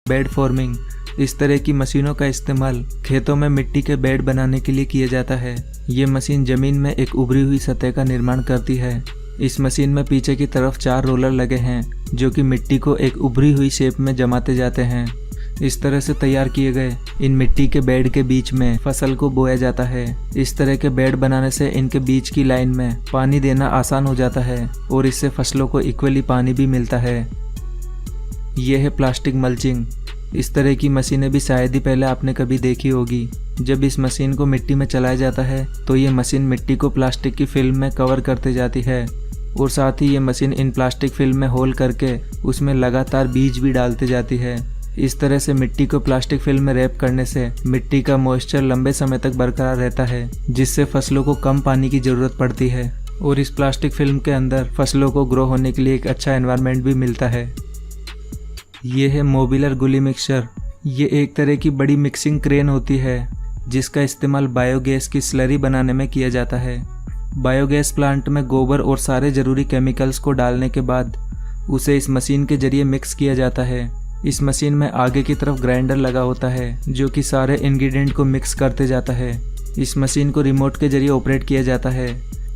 Bed forming. इस तरह की मशीनों का इस्तेमाल खेतों में मिट्टी के बेड बनाने के लिए किया जाता है। ये मशीन जमीन में एक उभरी हुई सतह का निर्माण करती है। इस मशीन में पीछे की तरफ 4 रोलर लगे हैं जो कि मिट्टी को एक उभरी हुई शेप में जमाते जाते हैं। इस तरह से तैयार किए गए इन मिट्टी के बेड के बीच में फसल को बोया जाता है। इस तरह के बेड बनाने से इनके बीच की लाइन में पानी देना आसान हो जाता है और इससे फसलों को इक्वली पानी भी मिलता है। यह है प्लास्टिक मल्चिंग। इस तरह की मशीनें भी शायद ही पहले आपने कभी देखी होगी। जब इस मशीन को मिट्टी में चलाया जाता है तो ये मशीन मिट्टी को प्लास्टिक की फिल्म में कवर करते जाती है और साथ ही ये मशीन इन प्लास्टिक फिल्म में होल करके उसमें लगातार बीज भी डालते जाती है। इस तरह से मिट्टी को प्लास्टिक फिल्म में रैप करने से मिट्टी का मॉइस्चर लंबे समय तक बरकरार रहता है, जिससे फसलों को कम पानी की जरूरत पड़ती है और इस प्लास्टिक फिल्म के अंदर फसलों को ग्रो होने के लिए एक अच्छा एनवायरनमेंट भी मिलता है। ये है मोबिलर गुली मिक्सचर। ये एक तरह की बड़ी मिक्सिंग क्रेन होती है जिसका इस्तेमाल बायोगैस की स्लरी बनाने में किया जाता है। बायोगैस प्लांट में गोबर और सारे जरूरी केमिकल्स को डालने के बाद उसे इस मशीन के जरिए मिक्स किया जाता है। इस मशीन में आगे की तरफ ग्राइंडर लगा होता है जो कि सारे इंग्रेडिएंट को मिक्स करते जाता है। इस मशीन को रिमोट के जरिए ऑपरेट किया जाता है।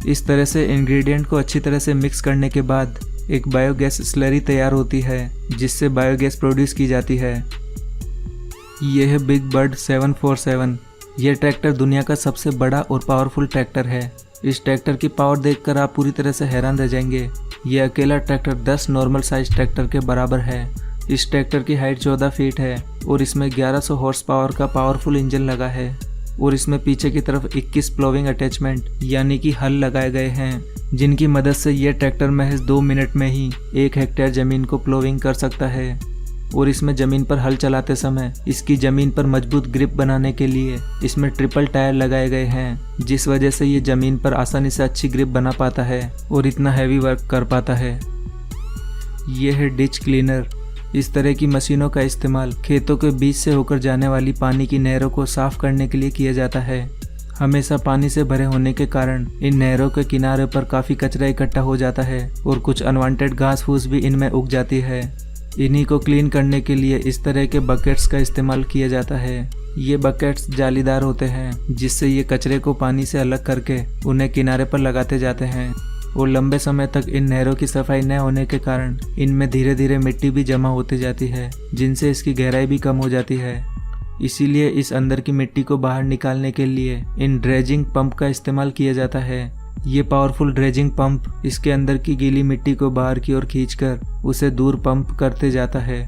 इस तरह से इंग्रेडिएंट को अच्छी तरह से मिक्स करने के बाद एक बायोगैस स्लरी तैयार होती है जिससे बायोगैस प्रोड्यूस की जाती है। यह है बिग बर्ड 747। यह ट्रैक्टर दुनिया का सबसे बड़ा और पावरफुल ट्रैक्टर है। इस ट्रैक्टर की पावर देखकर आप पूरी तरह से हैरान रह जाएंगे। यह अकेला ट्रैक्टर 10 नॉर्मल साइज ट्रैक्टर के बराबर है। इस ट्रैक्टर की हाइट 14 फीट है और इसमें 1100 हॉर्स पावर का पावरफुल इंजन लगा है और इसमें पीछे की तरफ 21 प्लोविंग अटैचमेंट यानी कि हल लगाए गए हैं, जिनकी मदद से यह ट्रैक्टर महज 2 मिनट में ही 1 हेक्टेयर जमीन को प्लोविंग कर सकता है। और इसमें जमीन पर हल चलाते समय इसकी जमीन पर मजबूत ग्रिप बनाने के लिए इसमें ट्रिपल टायर लगाए गए हैं, जिस वजह से ये जमीन पर आसानी से अच्छी ग्रिप बना पाता है और इतना हैवी वर्क कर पाता है। यह है डिच क्लीनर। इस तरह की मशीनों का इस्तेमाल खेतों के बीच से होकर जाने वाली पानी की नहरों को साफ करने के लिए किया जाता है। हमेशा पानी से भरे होने के कारण इन नहरों के किनारे पर काफ़ी कचरा इकट्ठा हो जाता है और कुछ अनवांटेड घास फूस भी इनमें उग जाती है। इन्हीं को क्लीन करने के लिए इस तरह के बकेट्स का इस्तेमाल किया जाता है। ये बकेट्स जालीदार होते हैं जिससे ये कचरे को पानी से अलग करके उन्हें किनारे पर लगाते जाते हैं और लंबे समय तक इन नहरों की सफाई न होने के कारण इनमें धीरे धीरे मिट्टी भी जमा होती जाती है, जिनसे इसकी गहराई भी कम हो जाती है। इसीलिए इस अंदर की मिट्टी को बाहर निकालने के लिए इन ड्रेजिंग पंप का इस्तेमाल किया जाता है। ये पावरफुल ड्रेजिंग पंप इसके अंदर की गीली मिट्टी को बाहर की ओर खींचकर उसे दूर पंप करते जाता है।